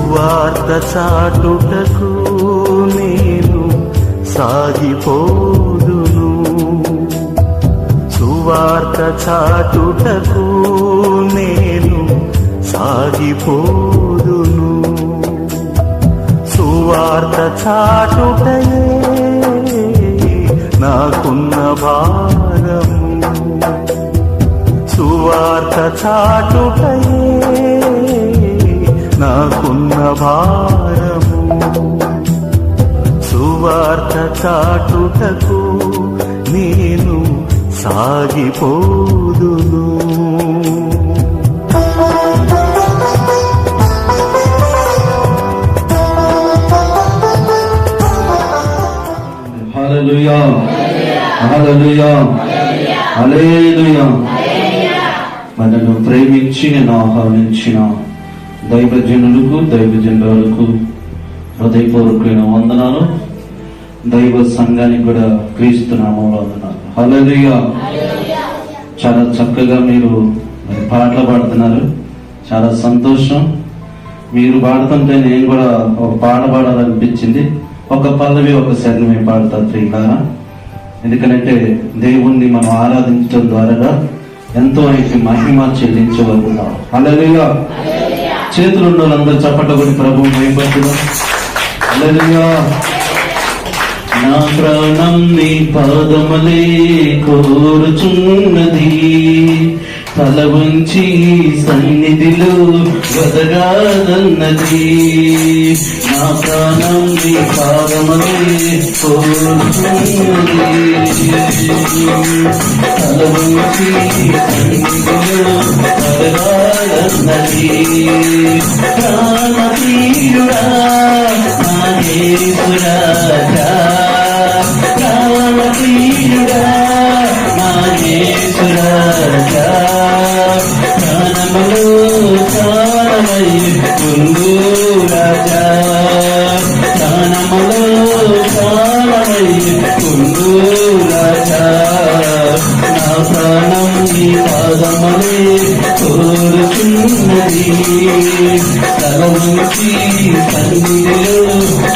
సువార్త చాటుటకు నేను సాగిపోదును, సువార్త చాటుటకు నేను సాగిపోదును. సువార్త చాటుటయే నాకున్న భారము, సువార్త చాటుటయే నాకున్న భారము. సువార్త చాటుటకు నేను సాగిపోదును. హల్లెలూయా హల్లెలూయా హల్లెలూయా. మనను ప్రేమించి నేను ఆహ్వానించిన దైవజనులకు దైవజనులకు హృదయపూర్వకమైన వందనాలు. దైవ సంఘానికి కూడా క్రీస్తు నామంలో వందనాలు. హల్లెలూయా. చాలా చక్కగా మీరు పాటలు పాడుతున్నారు, చాలా సంతోషం. మీరు పాడుతుంటే నేను కూడా ఒక పాట పాడాలనిపించింది. ఒక పల్లవి ఒక శరణమే పాడతా ప్రియులారా. ఎందుకంటే దేవుణ్ణి మనం ఆరాధించడం ద్వారా ఎంతో ఆయనకి మహిమ చెల్లించగలుగుతాం. హల్లెలూయా. చేతులు ఉన్న వాళ్ళందరూ చప్పట్లు కొట్టి ప్రభువుని మహిమపరచుదాం. హల్లెలూయా. నా ప్రాణం నీ పాదములే కోరుచున్నది, తల వంచి సన్నిధిలో వదగాదన్నది. నా ప్రాణం నీ పాదములే కోరుచున్నది, తల వంచి సన్నిధిలో వదగాదన్నది. ప్రాణప్రియుడా నా యేసురాజా, ప్రాణప్రియుడా నా యేసురాజా, ప్రాణములో ప్రాణమై ఉండు రాజా, ప్రాణములో ప్రాణమై ఉండు రాజా. నా ప్రాణం నీ పాదములే కోరుచున్నది, తల వంచి సన్నిధిలో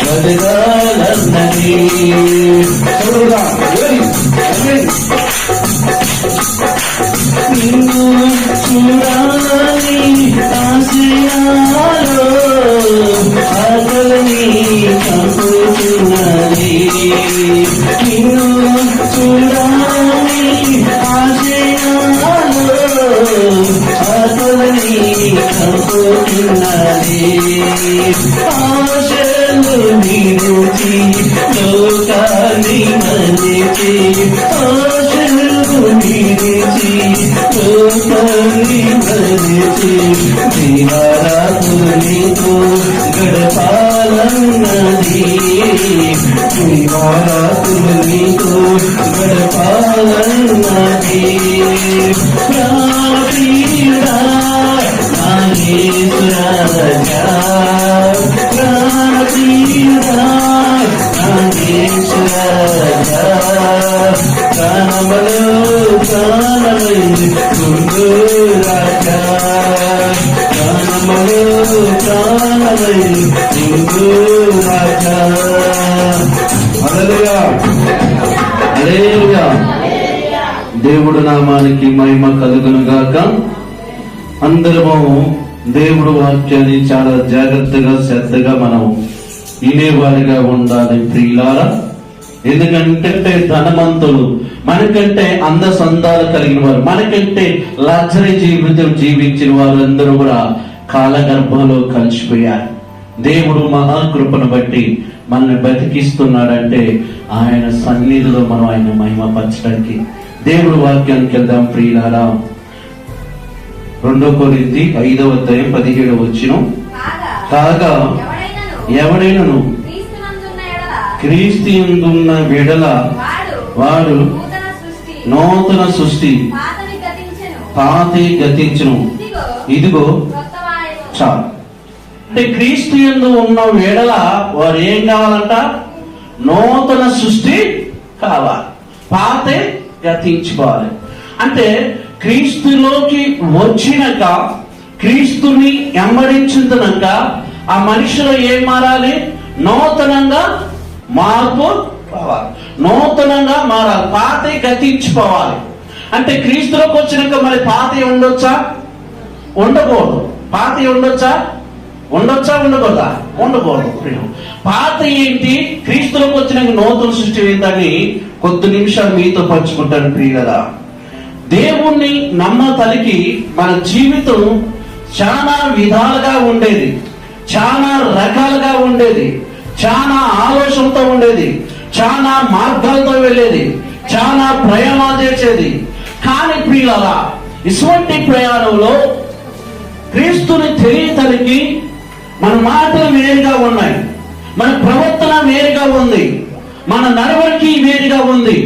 వదగాలన్నది. నిన్ను చూడాలని ఆశయాలో ఆకలిని చంపుతున్నది, నిన్ను చూడాలని ఆశయాలో ఆకలిని చంపుతున్నది. ఆశలు నిలిచి లోకాన్ని మలిచి, ఆశలు నిలిచి లోకాన్ని మలిచి, దీవారాతునితో గడపాలన్నది, దీవారాతునితో గడపాలన్నది. ప్రాణప్రియుడా నా యేసురాజా, ప్రాణప్రియుడా నా యేసురాజా, ప్రాణములో ప్రాణమై ఉండు రాజా, ప్రాణములో ప్రాణమై ఉండు రాజా. హల్లెలూయా హల్లెలూయా. దేవుడు నామానికి మహిమ కలుగును గాక. అందరము దేవుడు వాక్యాన్ని చాలా జాగ్రత్తగా శ్రద్ధగా మనం వినేవారిగా ఉండాలి ప్రియులారా. ఎందుకంటే ధనవంతులు మనకంటే అందసందాలు కలిగిన వారు, మనకంటే లగ్జరీ జీవితం జీవించిన వారు అందరూ కూడా కాలగర్భంలో కలిసిపోయారు. దేవుడు మహాకృపను బట్టి మనల్ని బతికిస్తున్నాడంటే ఆయన సన్నిధిలో మనం ఆయన మహిమపరచడానికి. దేవుడు వాక్యానికి వెళ్దాం ప్రియులారా. 2 కొరింథీ 5:17 కాగా ఎవడైనను క్రీస్తు యందున్న ఎడల వాడు నూతన సృష్టి, పాతవి గతించును, ఇదిగో చాలు. అంటే క్రీస్తు యందు ఉన్న ఎడల వారు ఏం కావాలంట? నూతన సృష్టి కావాలి, పాతే గతించుకోవాలి. అంటే క్రీస్తులోకి వచ్చినాక, క్రీస్తుని వెంబడించున్నాక ఆ మనిషిలో ఏం మారాలి? నూతనంగా మార్పు రావాలి, నూతనంగా మారాలి, పాత గతించిపోవాలి. అంటే క్రీస్తులోకి వచ్చినాక మరి పాత ఉండొచ్చా? ఉండకూడదు. పాత ఉండొచ్చా? ఉండకూడదా? ఉండకూడదు. పాత ఏంటి? క్రీస్తులోకి వచ్చినాక నూతన సృష్టి ఏంటని కొద్ది నిమిషాలు మీతో పంచుకుంటాను ప్రియులరా. దేవుణ్ణి నమ్మతలికి మన జీవితం చాలా విధాలుగా ఉండేది, చాలా రకాలుగా ఉండేది, చాలా ఆలోచనతో ఉండేది, చాలా మార్గాలతో వెళ్ళేది, చాలా ప్రయాణాలు చేసేది. కానీ ప్రియులరా, ఇటువంటి ప్రయాణంలో క్రీస్తుని తెలియతలికి మన మాటలు వేరుగా ఉన్నాయి, మన ప్రవర్తన వేరుగా ఉంది, మన నడవడికి వేరుగా ఉంది,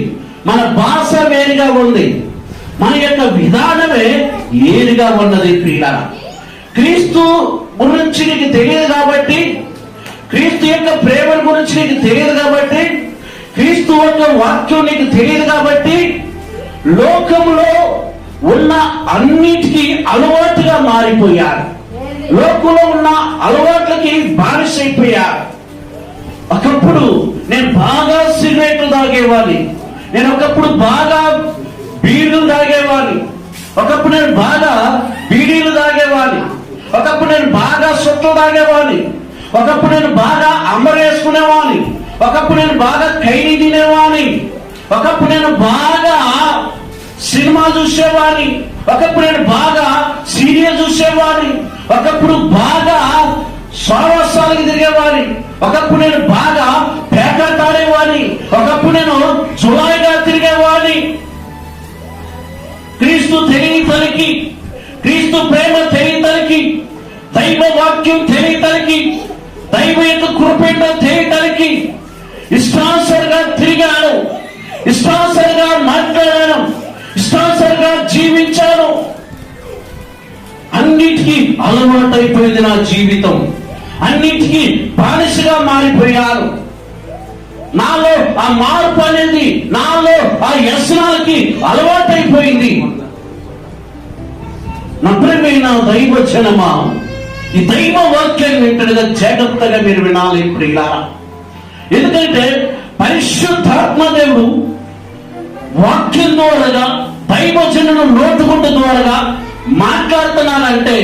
మన భాష వేరుగా ఉంది, మన యొక్క విధానమే వేరుగా ఉన్నది. ప్రియులారా, క్రీస్తు గురించి నీకు తెలియదు కాబట్టి, క్రీస్తు యొక్క ప్రేమ గురించి నీకు తెలియదు కాబట్టి, క్రీస్తు యొక్క వాక్యం నీకు తెలియదు కాబట్టి, లోకంలో ఉన్న అన్నిటికీ అలవాటుగా మారిపోయారు, లోకంలో ఉన్న అలవాట్లకి బానిసైపోయారు. ఒకప్పుడు నేను బాగా సిగరెట్లు తాగేవాడిని, నేను ఒకప్పుడు బాగా బీడీలు తాగేవాడిని, ఒకప్పుడు నేను బాగా బీడీలు తాగేవాడిని, ఒకప్పుడు నేను బాగా సొట్లు తాగేవాడిని, ఒకప్పుడు నేను బాగా అమ్మరేసుకునేవాడిని, ఒకప్పుడు నేను బాగా ఖైనీ తినేవాడిని, ఒకప్పుడు నేను బాగా సినిమా చూసేవాడిని, ఒకప్పుడు నేను బాగా సీరియల్ చూసేవాడిని, ఒకప్పుడు బాగా సావాసాలకు తిరిగేవాడిని, ఒకప్పుడు నేను బాగా పేకాట ఆడేవాడిని, ఒకప్పుడు నేను జులాయిగా తిరిగేవాడిని. క్రీస్తు తెలియతలికి, క్రీస్తు ప్రేమ తెలియతలికి, దైవ వాక్యం తెలియతలికి, దైవ యొక్క కృపేట తెలియతలికి ఇష్టానుసారంగా తిరిగాను, ఇష్టానుసారంగా మాట్లాడాను, ఇష్టానుసారంగా జీవించాను. అన్నిటికీ అలవాటైపోయింది నా జీవితం, అన్నిటికీ బానిసగా మారిపోయాను. నాలో ఆ మార్పు అనేది, నాలో ఆ వ్యసనాలకి అలవాటైపోయింది. నా ప్రియమైన దైవజనమా, ఈ దైవ వాక్యాన్ని వింటగా జాగ్రత్తగా మీరు వినాలి ప్రియులారా. ఎందుకంటే పరిశుద్ధాత్మ దేవుడు వాక్యం ద్వారా, దైవజనుల నోటుకుంట ద్వారా మాట్లాడుతున్నానంటే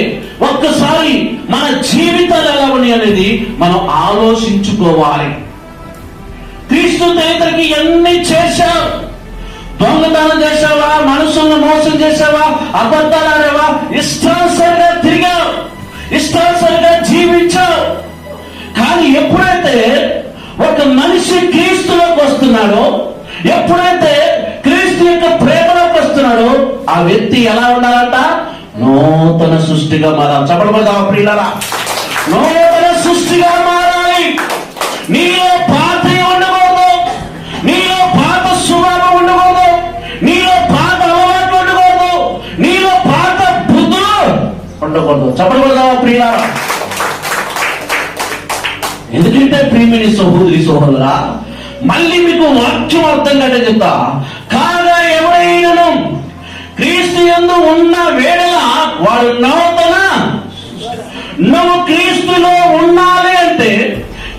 ఒక్కసారి మన జీవితాలు ఎలా ఉన్నాయి అనేది మనం ఆలోచించుకోవాలి. క్రీస్తు తెలియతలికి ఎన్ని చేశావు? దొంగతనం చేసావా? మనుషులను మోసం చేసావా? అబద్ధాలు ఆడావా? ఇష్టానుసారంగా తిరిగావు, ఇష్టానుసారంగా జీవించావు. కానీ ఎప్పుడైతే ఒక మనిషి క్రీస్తులోకి వస్తున్నాడో, ఎప్పుడైతే క్రీస్తు యొక్క ప్రేమలోకి వస్తున్నాడో, ఆ వ్యక్తి ఎలా ఉండాలంట? నూతన సృష్టిగా మారాలి. చెప్పబడదా ప్రియులారా? నూతన సృష్టిగా మారాలి. నీలో పాత ఉండకూడదు, నీలో పాత స్వభావం ఉండకూడదు, నీలో పాత అలవాట్లు ఉండకూడదు, నీలో పాత బుద్ధులు ఉండకూడదు. చెప్పబడదా ప్రియులారా? ఎందుకంటే ప్రియమైన సహోదరి సహోదరులా, మళ్ళీ మీకు వాక్యం అర్థం కంటే చెప్తా. కాగా ఎవరైనా క్రీస్తు యందు ఉన్న వేళ వాడు నూతన. నువ్వు క్రీస్తులో ఉండాలి అంటే,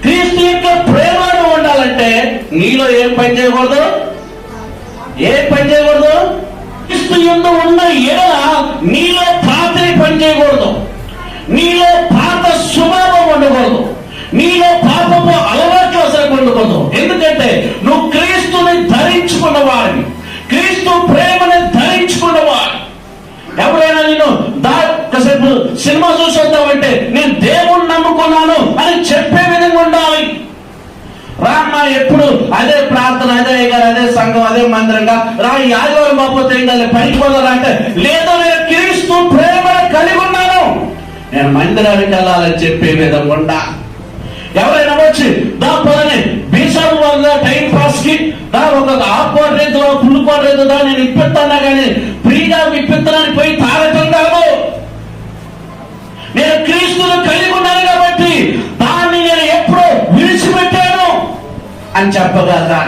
క్రీస్తు యొక్క ప్రేమలో ఉండాలంటే నీలో ఏం పని చేయకూడదు? ఏం పని చేయకూడదు? క్రీస్తు యందు ఉన్న ఎడల నీలో పాతని పని చేయకూడదు, నీలో పాత స్వభావం ఉండకూడదు, నీలో పాపపు అలవాట్లు అసలు ఉండకూడదు. ఎందుకంటే నువ్వు క్రీస్తుని ధరించుకున్నవాడిని, క్రీస్తు ప్రేమని ధరించుకున్నవాడు. ఎవరైనా నేను కాసేపు సినిమా చూసేద్దామంటే నేను దేవుణ్ణి నమ్ముకున్నాను అని చెప్పే విధంగా ఉండాలి. రామ్మా ఎప్పుడు అదే ప్రార్థన, అదే గారు, అదే సంఘం, అదే మందిరంగా రా, ఈ ఆదివారం బాబోతే పనికి పోదాలంటే లేదు, నేను క్రీస్తు ప్రేమను కలిగి ఉన్నాను, నేను మందిరానికి వెళ్ళాలని చెప్పే విధంగా ఉండా. ఎవరైనా వచ్చి దాని బీసాలు టైం పాస్ కి ఒక ఆకుకోట రైతు, పుల్లుకోట రైతు నేను ఇప్పిస్తానా కానీ ఫ్రీగా ఇప్పిస్తానని పోయి తాగటం కాదు. నేను క్రీస్తును కలిగి ఉన్నాను కాబట్టి దాన్ని నేను ఎప్పుడో విడిచిపెట్టాను అని చెప్పగలరా?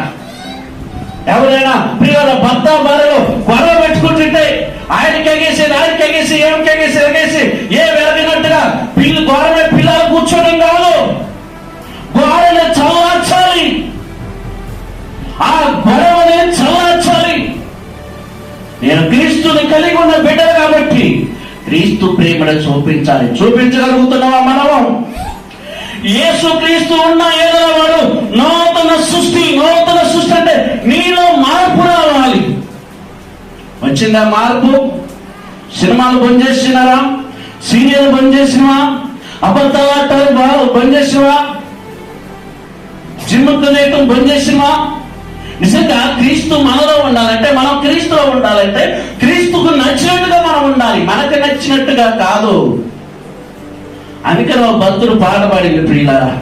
ఎవరైనా ప్రియుల భర్త భార్యలో గొడవ పెట్టుకుంటుంటే ఆయనకి ఎగేసి, ఆయనకి ఎగేసి, ఏమికి ఎగేసి ఏ వెరగినట్టుగా పిల్లలు గొడవ పిల్లలు కూర్చోడం క్రీస్తుని కలిగి ఉన్న బిడ్డలు కాబట్టి క్రీస్తు ప్రేమను చూపించగలుగుతున్నావా మనము? యేసు క్రీస్తు ఉన్న ఏదో వాడు నూతన సృష్టి అంటే నీలో మార్పు రావాలి. వచ్చిందా మార్పు? సినిమాలు బంద్ చేసినారా? సీరియల్ బంద్ చేసినవా? అబద్ధాలు బంద్ చేసినవా? జిమ్ తినేయటం బంద్ చేసినవా? నిజంగా క్రీస్తు మనలో ఉండాలంటే, మనం క్రీస్తులో ఉండాలంటే క్రీస్తుకు నచ్చినట్టుగా మనం ఉండాలి, మనకు నచ్చినట్టుగా కాదు. అందుకని భక్తుడు పాట పాడింది ప్రియులారా,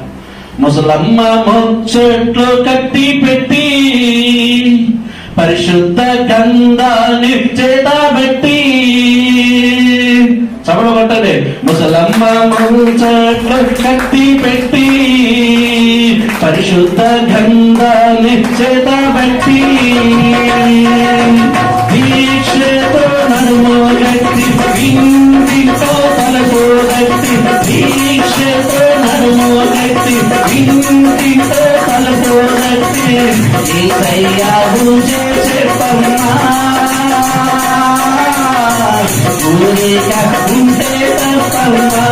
ముసలమ్మ ముచ్చట్లో కత్తి పెట్టి పరిశుద్ధ గంధాన్ని చేతబెట్టి, చపడ కొట్టండి, ముసలమ్మ ముచ్చట్లో కత్తి పెట్టి పరిశుద్ధ గంధాన్ని చేతబెట్టి దీక్షతో నడుమోగట్టి ఇంటితో తలపోగట్టి, దీక్షతో నడుమోగట్టి ఇంటితో తలపోగట్టి, ఏసయ్యావు చెప్పమ్మా ఊరిక ఉంటే తప్పమ్మా.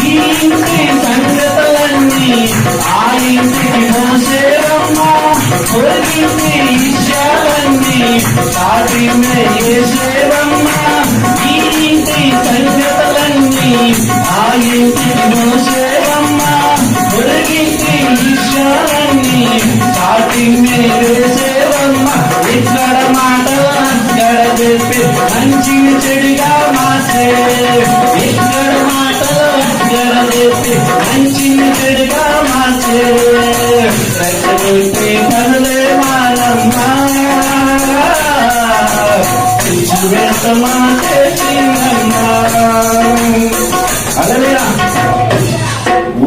ఈ ఇంటి సంగతులన్నీ ఆ ఇంటికి మోసేవమ్మా, ఒరిగింటి విషయాలన్నీ సాటి వేసేవమ్మా. ఈ ఇంటి సంగతులన్నీ ఆ ఇంటికి మోసేవమ్మా, ఒరిగింటి విషయాలన్నీ సాటి వేసేవమ్మా. ఇక్కడ మాటలు అక్కడ చెప్పి మంచిని చెడుగా మార్చే, ఇక్కడ మాటలు అక్కడ చెప్పి మంచిని చెడుగా మార్చే, రక్షపెట్టి పనులే మారమ్మా వేస్తమా చేసిందమ్మా. అలలేరా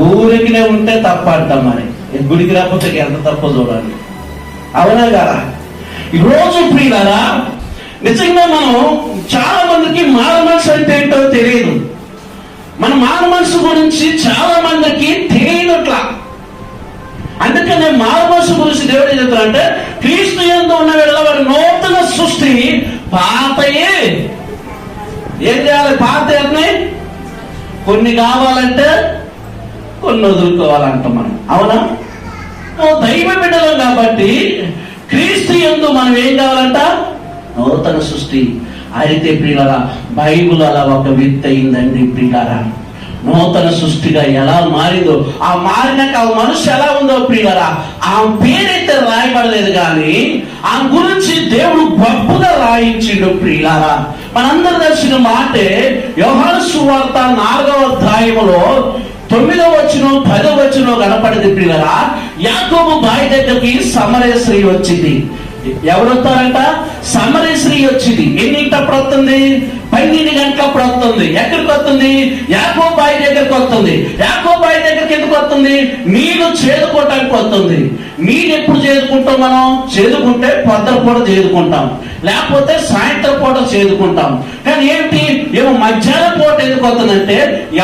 ఊరికినే ఉంటే తప్ప అంటాం, మరి గుడికి రాకపోతే ఎంత తప్పో చూడాలి, అవునా కదా? ఈరోజు ప్రియులారా, నిజంగా మనం చాలా మందికి మారు మనసు అంటే ఏంటో తెలియదు. మన మారు మనసు గురించి చాలా మందికి తెలియనట్లా. అందుకనే మారు మనసు గురించి దేవుడు ఏం చెప్తారంటే, క్రీస్తు యందు ఉన్న వేళ వాడు నూతన సృష్టి, పాతయే ఏం చేయాలి? పాత కొన్ని కావాలంటే కొన్ని వదులుకోవాలంట మనం, అవునా? దైవ బిడ్డలు కాబట్టి క్రీస్తు యందు మనం ఏం కావాలంట? నూతన సృష్టి. అయితే ప్రియులారా, బైబుల్ అలా ఒక వ్యక్తి అయిందండి ప్రియులారా. నూతన సృష్టిగా ఎలా మారిందో, ఆ మారినాక ఆ మనసు ఎలా ఉందో ప్రియులారా, ఆ పేరైతే రాయబడలేదు కానీ ఆ గురించి దేవుడు గొప్పగా రాయించిండు ప్రియులారా. మనందరూ తెలిసిన మాటే యోహాను సువార్త 4వ అధ్యాయములో 9వ వచనం 10వ వచనం కనపడింది ప్రియులారా. యాకోబు బావి దగ్గరికి సమరయ స్త్రీ వచ్చింది. ఎవరు వస్తారంట? సమరయ స్త్రీ వచ్చింది. ఎన్నింటప్పుడు వస్తుంది? 12 గంటలప్పుడు వస్తుంది. ఎక్కడికి వస్తుంది? యాకోబు బావి దగ్గరికి వస్తుంది. యాకోబు బావి దగ్గరికి ఎందుకు వస్తుంది? నీళ్లు చేదుకోవటానికి వస్తుంది. నీళ్ళు ఎప్పుడు చేదుకుంటాం మనం? చేదుకుంటే పొద్దున పూట చేదుకుంటాం, లేకపోతే సాయంత్రం పూట చేదుకుంటాం. కానీ ఏంటి, ఏమో మధ్యాహ్నం పూట ఎందుకు వస్తుందంటే,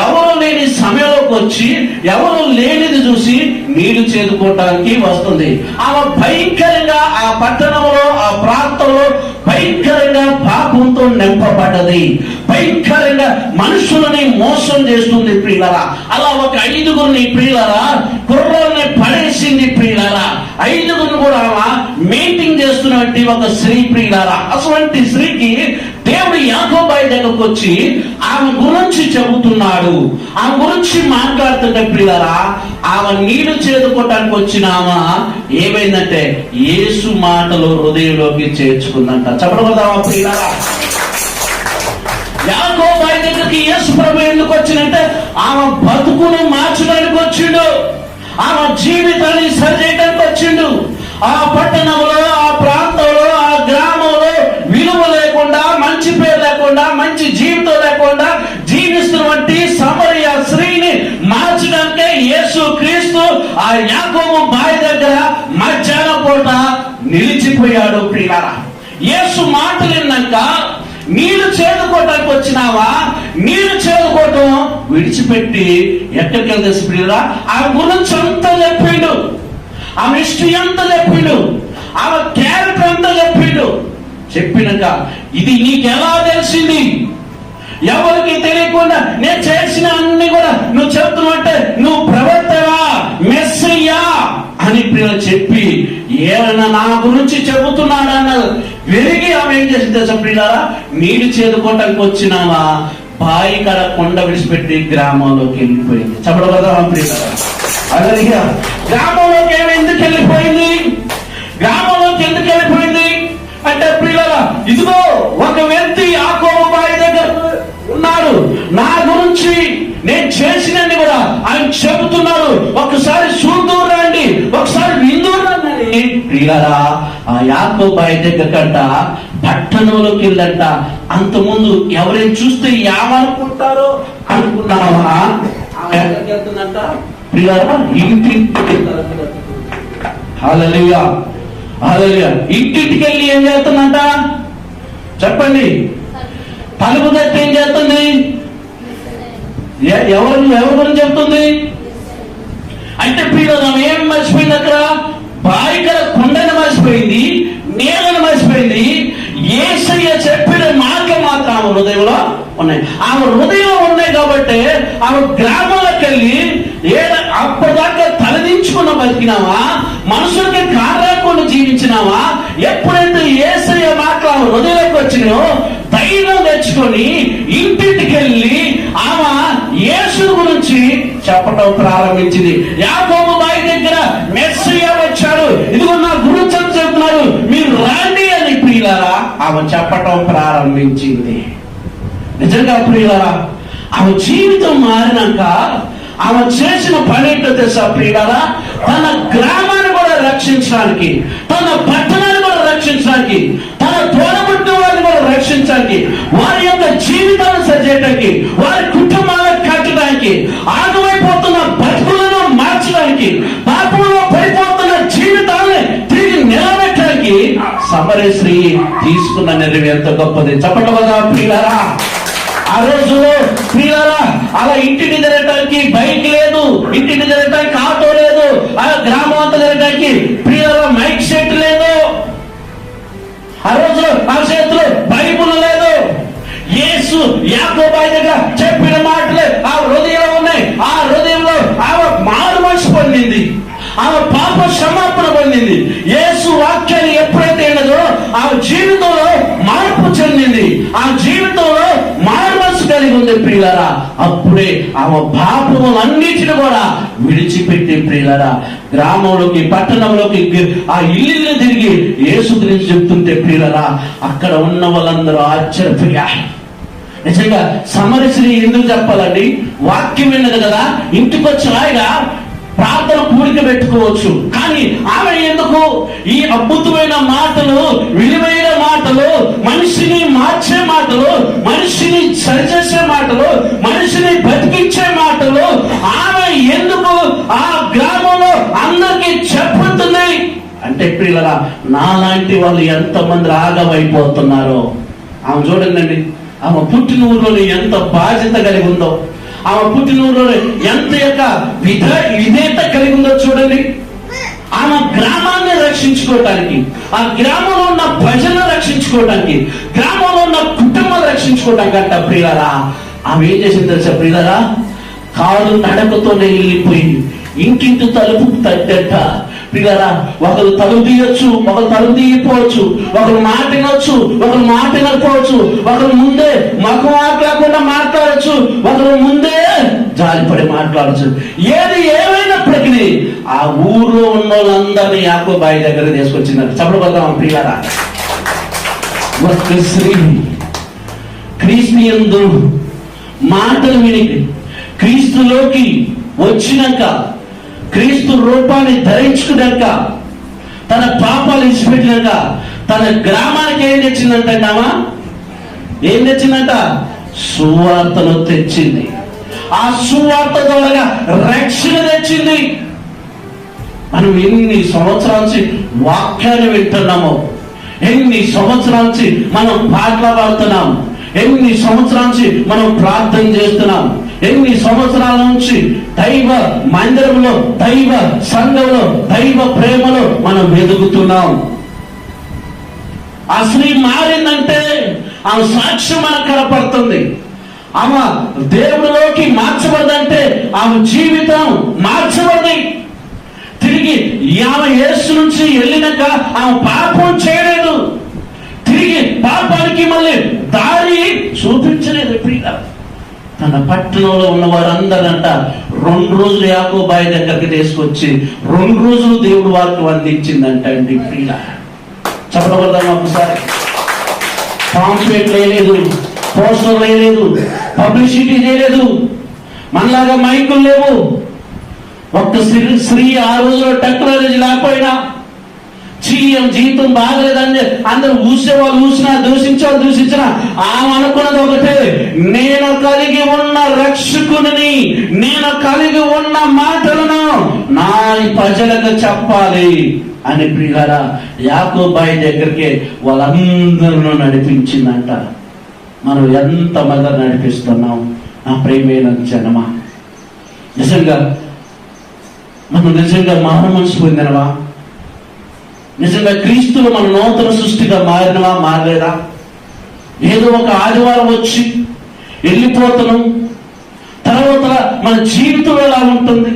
ఎవరు లేని సమయంలోకి వచ్చి ఎవరు లేనిది చూసి నీళ్లు చేదుకోవటానికి వస్తుంది. ఆమె భయంకరంగా ఆ పట్టణంలో, ఆ ప్రాంతంలో భయంకరంగా పాపంతో నింపబడ్డది. భయంకరంగా మనుషులని మోసం చేస్తుంది ప్రియులారా. అలా ఒక 5గురిని ప్రియులారా కుర్రల్ని పడేసింది ప్రియులారా. 5గురిని కూడా మెయింటైన్ చేస్తున్నటువంటి ఒక స్త్రీ ప్రియులారా. అటువంటి స్త్రీకి దేవుడు యాకోబు బావి దగ్గరకు వచ్చి ఆమె గురించి చెబుతున్నాడు. ఆమె గురించి మాట్లాడుతుంటే ప్రియులారా, ఆమె నీళ్లు చేదుకోవటానికి వచ్చిన ఆమె ఏమైందంటే యేసు మాటలు హృదయంలోకి చేర్చుకుందంట. చెప్పకూడదామా ప్రియులారా? యాకోబు బావి దగ్గరికి యేసు ప్రభు ఎందుకు వచ్చిందంటే ఆమె బతుకును మార్చడానికి వచ్చిండు, ఆమె జీవితాన్ని సరిచేయడానికి వచ్చిండు. ఆ పట్టణంలో, ఆ ప్రాంతంలో, ఆ గ్రామంలో విలువ లేకుండా, మంచి పేరు లేకుండా, మంచి జీవితం లేకుండా జీవిస్తున్నటువంటి సమరయ స్త్రీని మార్చడానికే యేసు క్రీస్తు ఆ యాకోబు బావి దగ్గర మధ్యాహ్నం పూట నిలిచిపోయాడు ప్రియులారా. యేసు మాటలు విన్నాక, నీళ్లు చేదుకోవటానికి వచ్చినావా, నీళ్లు చేదుకోవటం విడిచిపెట్టి ఎక్కడికి వెళ్తే ప్రియులారా ఆ గురించి అంతా చెప్పిండు. ఆమె హిస్టరీ అంతా చెప్పిండు, ఆమె క్యారెక్టర్ అంతా చెప్పిండు. చెప్పినాక ఇది నీకు ఎలా తెలిసింది? ఎవరికి తెలియకుండా నేను చేసిన అన్ని కూడా నువ్వు చెప్తున్నట్టే నువ్వు ప్రవక్తవా, మెస్సయ్యా అని చెప్పి ఏమైనా నా గురించి చెబుతున్నాడన్న వెరిగి ఆమె ఏం చేసింది తెలుసా ప్రియులారా? నీళ్ళు చేదుకోవటానికి వచ్చినావా, బాయి కడ కొండ విడిచిపెట్టి గ్రామంలోకి వెళ్ళిపోయింది. చెప్పడం కదా ప్రియులారా? అలాగే గ్రామంలోకి ఎందుకు వెళ్ళిపోయింది? గ్రామంలోకి ఎందుకు వెళ్ళిపోయింది అంటే ప్రియులారా, ఇదిగో ఒక వ్యక్తి యాకోబు బాయి దగ్గర ఉన్నాడు, నా గురించి నేను చేసినన్ని కూడా ఆయన చెబుతున్నాడు, ఒకసారి చూద్దూరు రండి, ఒకసారి విందూరు రండి. ప్రియులారా, ఆ యాకోబు బాయి దగ్గర కంట పట్టణంలోకి వెళ్ళంట. అంతకుముందు ఎవరైనా చూస్తే ఏమనుకుంటారో అనుకున్నావా? ఎక్కడికి వెళ్తుందంట ప్రియులారా? ఇంటింటికి. హల్లెలూయా, హల్లెలూయా. ఇంటింటికి వెళ్ళి ఏం చేస్తుందంట చెప్పండి? తలుపు తట్టి ఏం చేస్తుంది? ఎవరి గురించి చెప్తుంది అంటే ప్రియులారా, ఏం మర్చిపోయింది అక్కడ? బాయికల కొండను మర్చిపోయింది, నీళ్ళను మర్చిపోయింది. యేసయ్య చెప్పిన మాటలు మాత్రం ఆమె హృదయంలో ఉన్నాయి. ఆమె హృదయంలో ఉన్నాయి కాబట్టి ఆమె గ్రామంలోకి వెళ్ళి అప్పటిదాకా తలదించుకున్న బతికినావా, మనుషులకి కారణకుండా జీవించినావా? ఎప్పుడైతే యేసయ్య మాటలు ఆమె హృదయంలోకి వచ్చినాయో ధైర్యం తెచ్చుకొని ఇంటింటికి వెళ్ళి ఆమె యేసు గురించి చెప్పడం ప్రారంభించింది. యాకోబు బాయి దగ్గర మెస్సయ్య వచ్చాడు, ఇదిగో నా గురించి అని చెప్తున్నారు, మీరు రండి అని ప్రియులారా ఆమె చెప్పటం ప్రారంభించింది. నిజంగా ప్రియులారా, ఆమె జీవితం మారినాక ఆమె చేసిన పని ఏంటో తెలుసా ప్రియులారా? తన గ్రామాన్ని కూడా రక్షించడానికి, తన పట్టణాన్ని కూడా రక్షించడానికి, తన తోడబుట్టిన వారిని కూడా రక్షించడానికి, వారి యొక్క జీవితాలను సరిచేయడానికి, వారి కుటుంబాలను కట్టడానికి, ఆగమైపోతున్న బతుకులను మార్చడానికి, పాపంలో పడిపోతున్న జీవితాలను తిరిగి నిలబెట్టడానికి సమరయ స్త్రీ తీసుకున్న నిర్ణయం ఎంత గొప్పది. చెప్పండి కదా ప్రియులారా? ఆ రోజులో ప్రియులారా, అలా ఇంటిని తిరగటానికి బైక్ లేదు, ఇంటిని తిరగటానికి ఆటో లేదు, ఆ గ్రామం అంతా తిరగటానికి ప్రియులారా మైక్ సెట్ లేదు. ఆ రోజు ఆ చేతిలో బైబుల్ లేదు. యేసు యాకోబు బాయి దగ్గర చెప్పిన మాటలే ఆ హృదయంలో ఉన్నాయి. ఆ హృదయంలో ఆమె మారు మనసు పొందింది, ఆమె పాప క్షమాపణ పొందింది. యేసు వాక్యాన్ని ఎప్పుడైతే విన్నదో ఆమె జీవితంలో మార్పు చెందింది, ఆ జీవితంలో మారు మనసు కలిగి ఉంది ప్రియులారా. అప్పుడే ఆమె పాపములన్నిటిని కూడా విడిచిపెట్టి ప్రియులారా గ్రామంలోకి, పట్టణంలోకి, ఆ ఇల్లు తిరిగి యేసు గురించి చెప్తుంటే ప్రియులారా అక్కడ ఉన్న వాళ్ళందరూ ఆశ్చర్యపోయారు. నిజంగా సమరయ స్త్రీ ఎందుకు చెప్పాలండి? వాక్యం విన్నది కదా, ఇంటికి వచ్చి హాయిగా ప్రార్థన కూడిక పెట్టుకోవచ్చు. కానీ ఆమె ఎందుకు ఈ అద్భుతమైన మాటలు, విలువైన మాటలు, మనిషిని మార్చే మాటలు, మనిషిని సరిచేసే మాటలు, మనిషిని బతికించే మాటలు ఆమె ఎందుకు ఆ గ్రామంలో అందరికీ చెప్పుతుంది అంటే ప్రియులారా, నాలాంటి వాళ్ళు ఎంతమంది ఆగమైపోతున్నారో ఆమె చూడండి. ఆమె పుట్టిన ఊరిలో ఎంత బాధ్యత కలిగి ఉందో, ఆమె పుట్టిన ఊరిలో ఎంత యొక్క విధేయత కలిగి ఉందో చూడండి. ఆమె గ్రామాన్ని రక్షించుకోవటానికి, ఆ గ్రామంలో ఉన్న ప్రజలను రక్షించుకోవటానికి, గ్రామంలో ఉన్న కుటుంబాన్ని రక్షించుకోవటానికి అంట ప్రియులారా ఆమె ఏం చేసింది తెలుసా ప్రియులారా? కాలు నడకతోనే వెళ్ళిపోయింది. ఇంటింటి తలుపు తట్టంట ప్రియులారా. ఒకరు తలుపు తీయొచ్చు, ఒకరు తలుపు తీయకపోవచ్చు, ఒకరు మాట వినొచ్చు, ఒకరు మాట వినకపోవచ్చు, ఒకరు ముందే మగ మాట్లాడకుండా మాట్లాడచ్చు, ఒకరు ముందే జాలిపడి మాట్లాడచ్చు. ఏది ఏమైనప్పటికీ ఆ ఊర్లో ఉన్న వాళ్ళందరినీ యాకోబు బాయి దగ్గర తీసుకొచ్చిందంట. చెప్పబడతాం ప్రియులారా. ఒక స్త్రీ క్రీస్తుయందు మాటలు విని క్రీస్తులోకి వచ్చినాక, క్రీస్తు రూపాన్ని ధరించుకున్నాక, తన పాపాలు ఇచ్చిపెట్టినాక తన గ్రామానికి ఏం తెచ్చిందంటామా? ఏం తెచ్చిందంట? సువార్తను తెచ్చింది. ఆ సువార్త ద్వారా రక్షణ తెచ్చింది. మనం ఎన్ని సంవత్సరాల నుంచి వాక్యాన్ని వింటున్నామో, ఎన్ని సంవత్సరాల నుంచి మనం పాటలు పాడుతున్నాం, ఎన్ని సంవత్సరాల నుంచి మనం ప్రార్థన చేస్తున్నాం, ఎన్ని సంవత్సరాల నుంచి దైవ మందిరంలో, దైవ సంఘంలో, దైవ ప్రేమలో మనం వెతుకుతున్నాం. ఆ స్త్రీ మారిందంటే ఆమె సాక్ష్యం మనకు కనపడుతుంది. ఆమె దేవుడిలోకి మార్చబడదంటే ఆమె జీవితం మార్చబడింది. తిరిగి ఆమె యేసు నుంచి వెళ్ళినాక ఆమె పాపం చేయలేదు, తిరిగి పాపానికి మళ్ళీ దారి చూపించలేదు. తన పట్టణంలో ఉన్న వారందరంట 2 రోజులు యాకోబాయి దగ్గరికి తీసుకొచ్చి 2 రోజులు దేవుడు వారికి అందించిందంట అండి. ప్రియుల చెప్పబడదాం ఒకసారి. పాంప్లెట్ లేదు, పోస్టర్ లేదు, పబ్లిసిటీ చేయలేదు, మనలాగా మైకులు లేవు. ఒక్క స్త్రీ ఆ రోజులో టెక్నాలజీ లేకపోయినా జీవితం బాగలేదండి అందరూ ఊసేవాళ్ళు ఊసినా, దూషించేవాళ్ళు దూషించినా ఆమె అనుకున్నది ఒకటే, నేను కలిగి ఉన్న రక్షకుని, నేను కలిగి ఉన్న మాటలను నా ప్రజలకు చెప్పాలి అని ప్రియులారా యాకోబాయి దగ్గరికి వాళ్ళందరూ నడిపించిందంట. మనం ఎంత మంది నడిపిస్తున్నాం నా ప్రేమైన జనమా? నిజంగా మనం నిజంగా మానవ మనసు పొందినవా? నిజంగా క్రీస్తులు మన నూతన సృష్టిగా మారినవా, మారలేదా? ఏదో ఒక ఆదివారం వచ్చి వెళ్ళిపోతున్నాం, తర్వాత మన జీవితం ఎలా ఉంటుంది,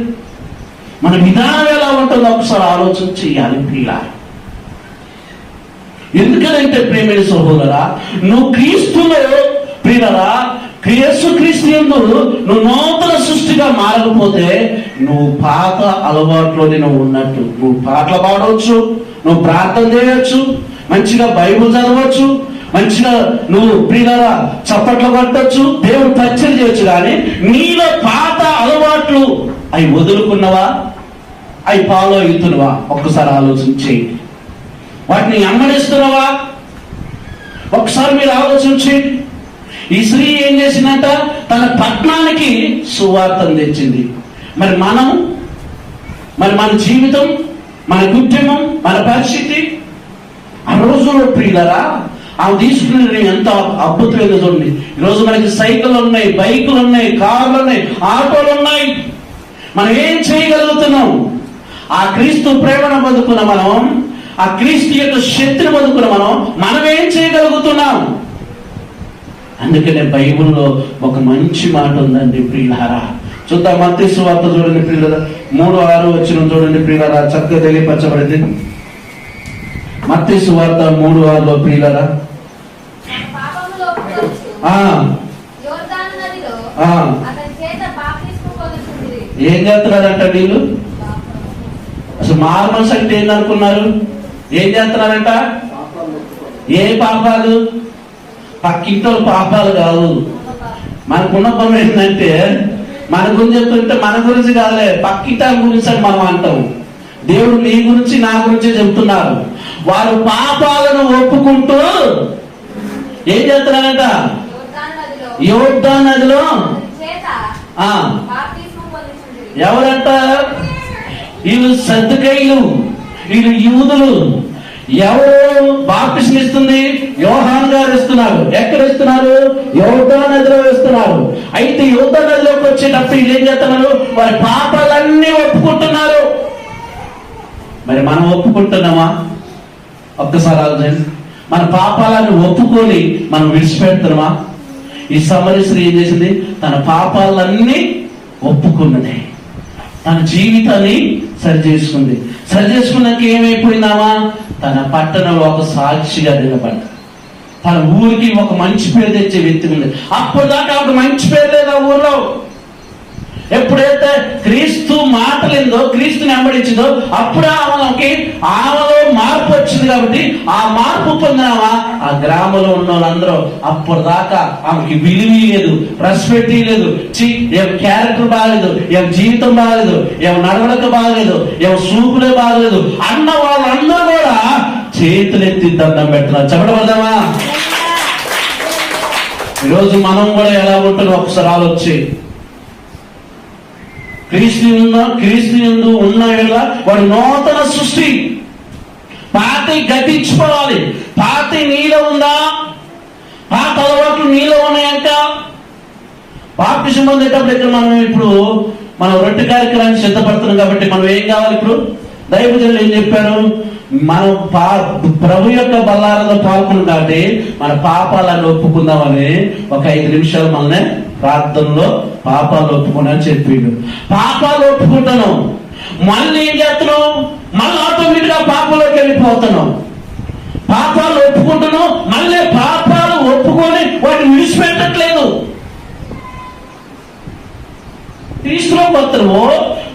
మన విధానం ఎలా ఉంటుందో ఒకసారి ఆలోచన చేయాలి ప్రియులా. ఎందుకంటే ప్రేమైన సహోదరా, నువ్వు క్రీస్తులో ప్రియులరా, యేసుక్రీస్తు యందు నువ్వు నూతన సృష్టిగా మారకపోతే నువ్వు పాత అలవాట్లోనే నువ్వు ఉన్నట్టు. నువ్వు పాటలు పాడవచ్చు, నువ్వు ప్రార్థన చేయవచ్చు, మంచిగా బైబుల్ చదవచ్చు, మంచిగా నువ్వు ప్రియులరా చప్పట్లు కొట్టచ్చు, దేవుడు పరిచయం చేయొచ్చు, కానీ నీలో పాత అలవాట్లు అవి వదులుకున్నవా, అవి ఫాలో అవుతున్నవా? ఒక్కసారి ఆలోచన చేయండి. వాటిని అమ్మడిస్తున్నావా? ఒకసారి మీరు ఆలోచన చేయండి. ఈ స్త్రీ ఏం చేసిందంట? తన పట్టణానికి సువార్తను తెచ్చింది. మరి మన జీవితం, మన కుటుంబం, మన పరిస్థితి ఆ రోజుల్లో ప్రియులరా ఆమె తీసుకుని ఎంత అద్భుతమైన చూడండి. ఈరోజు మనకి సైకిల్ ఉన్నాయి, బైకులు ఉన్నాయి, కార్లు ఉన్నాయి, ఆటోలు ఉన్నాయి. మనం ఏం చేయగలుగుతున్నాం? ఆ క్రీస్తు ప్రేమను బతుకున్న మనం, ఆ క్రీస్తు యొక్క శక్తిని బతుకున్న మనం ఏం చేయగలుగుతున్నాం? అందుకనే బైబిల్లో ఒక మంచి మాట ఉందండి ప్రియులారా. చూద్దాం, మత్తయి సువార్త చూడండి ప్రియులారా, 3:6 వచ్చిన చూడండి ప్రియులారా, చక్కగా తెలియపరచబడింది. మత్తయి సువార్త 3:6 ప్రియులారా, ఏం చేస్తున్నారంట వీళ్ళు? అసలు మార్మల్స్ అంటే ఏందనుకున్నారు? ఏం చేస్తున్నారంట? ఏ పాపాలు? పక్కింట్లో పాపాలు కాదు. మనకున్న పనులు ఏంటంటే మన గురించి చెప్తుంటే మన గురించి కాదులే, పక్కింట గురించి అని మనం అంటాం. దేవుడు నీ గురించి నా గురించి చెప్తున్నారు. వారు పాపాలను ఒప్పుకుంటూ ఏం చేస్తున్నారంట? యోర్దాను నదిలో ఎవరంట? వీళ్ళు సద్దుకయ్యులు, వీళ్ళు యూదులు. ఎవరు బాప్టిజం ఇస్తుంది? యోహాను గారు ఇస్తున్నారు. ఎక్కడ ఇస్తున్నారు? యోర్దాను నదిలో ఇస్తున్నారు. అయితే యోర్దాను నదిలోకి వచ్చేటప్పుడు వీళ్ళు ఏం చేస్తున్నారు? వారి పాపాలన్నీ ఒప్పుకుంటున్నారు. మరి మనం ఒప్పుకుంటున్నామా? ఒక్కసారి ఆలోచన. మన పాపాలను ఒప్పుకొని మనం విడిచిపెడుతున్నామా? ఈ సమరయ స్త్రీ ఏం చేసింది? తన పాపాలన్నీ ఒప్పుకున్నది, తన జీవితాన్ని సరి చేసుకున్నాక ఏమైపోయిందామా? తన పట్టణంలో ఒక సాక్షిగా నిలబడి తన ఊరికి ఒక మంచి పేరు తెచ్చే వ్యక్తి ఉంది. అప్పటిదాకా ఒక మంచి పేరు లేదు ఆ ఊర్లో. ఎప్పుడైతే క్రీస్తు మాటలిందో, క్రీస్తుని వెంబడించిందో, అప్పుడే ఆమెలో మార్పు వచ్చింది. కాబట్టి ఆ మార్పు పొందినామా ఆ గ్రామంలో ఉన్న వాళ్ళందరూ అప్పటిదాకా ఆమెకి విలువ లేదు, రెస్పెక్ట్ లేదు, ఏం క్యారెక్టర్ బాగలేదు, ఏం జీవితం బాగలేదు, ఏం నడవడక బాగలేదు, ఏం సూపులే బాగలేదు అన్న వాళ్ళందరూ కూడా చేతులెత్తి దండం పెడుతున్నారు. చెప్పడమా? ఈరోజు మనం కూడా ఎలా ఉంటున్నాం ఒకసారి ఆలోచి. క్రీస్తు యందు ఉన్న వాడు నూతన సృష్టి. పాత గతించుకోవాలి. పాత నీలో ఉందా? పాత అలవాట్లు నీలో బాప్టిజం పొందేటప్పుడు ఇక్కడ మనం రొట్టె కార్యక్రమాన్ని సిద్ధపడుతున్నాం కాబట్టి మనం ఏం కావాలి? ఇప్పుడు దైవజనులు ఏం చెప్పారు? మనం ప్రభు యొక్క బల్లారలో పాల్గొన్నాం కాబట్టి మన పాపాలను ఒప్పుకుందామని ఒక 5 నిమిషాలు మనల్ని ప్రార్థనలో పాపాలు ఒప్పుకున్నాను చెప్పిండు. పాపాలు ఒప్పుకుంటాను, మళ్ళీ ఏం చేస్తున్నాం? మళ్ళీ ఆటోమేటిక్ గా పాపంలోకి వెళ్ళిపోతున్నాం. పాపాలు ఒప్పుకుంటున్నాం, మళ్ళీ పాపాలు ఒప్పుకొని వాటిని విడిచిపెట్టట్లేదు. క్రీస్తులో పోతున్నామో,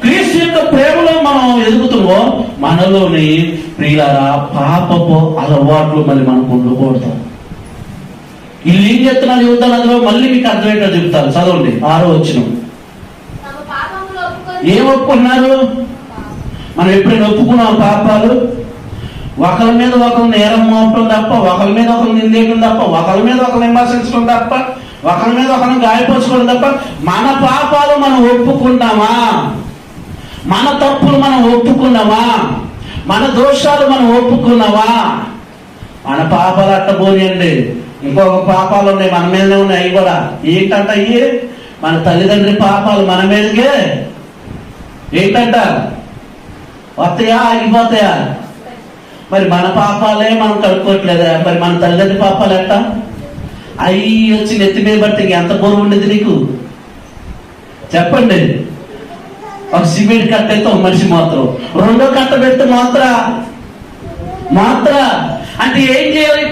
క్రీస్తు యొక్క ప్రేమలో మనం ఎదుగుతున్నామో, మనలోని ప్రియులారా పాపపు అలవాట్లు మళ్ళీ మనకు ఉండకూడదు. వీళ్ళు ఏం చెప్తున్నారు చెబుతాను, అందులో మళ్ళీ మీకు అర్థమయ్యేటో చెప్తారు. చదవండి 6వ వచనం. ఏం ఒప్పుకున్నారు? మనం ఎప్పుడైనా ఒప్పుకున్నాం పాపాలు? ఒకరి మీద ఒకరు నేరం మోపడం తప్ప, ఒకరి మీద ఒకరు నిందేయడం తప్ప, ఒకరి మీద ఒకరు విమర్శించడం తప్ప, ఒకరి మీద ఒకరిని గాయపరచుకోవడం తప్ప మన పాపాలు మనం ఒప్పుకున్నామా? మన తప్పులు మనం ఒప్పుకున్నామా? మన దోషాలు మనం ఒప్పుకున్నావా? మన పాపాలు అట్టబోనియండి, ఇంకొక పాపాలు ఉన్నాయి మన మీదనే ఉన్నాయి. అవి కూడా ఏంటంట? అయ్యి మన తల్లిదండ్రి పాపాలు మన మీదకే ఏంటంట వస్తాయా ఆగిపోతాయా? మరి మన పాపాలే మనం కడుక్కోవట్లేదా? మరి మన తల్లిదండ్రి పాపాలు ఎట్టా? అవి వచ్చి నెత్తి మీద బట్టి ఎంత బరువు ఉండేది నీకు చెప్పండి? ఒక సిమెంట్ కట్ట అయితే ఒక మనిషి మాత్రం, రెండో కట్ట పెడితే మాత్ర అంటే ఏం చేయాలి?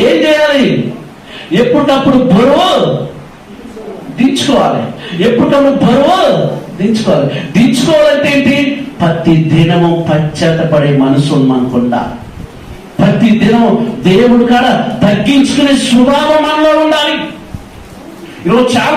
ఏం చేయాలి? ఎప్పటికప్పుడు బరువు దించుకోవాలి. ఎప్పటికప్పుడు బరువు దించుకోవాలి. దించుకోవాలంటే ఏంటి? ప్రతి దినము పశ్చాత్తపడే మనసు మనకుండా, ప్రతి దినం దేవుడు కాడ తగ్గించుకునే స్వభావం మనలో ఉండాలి. ఈరోజు చాలా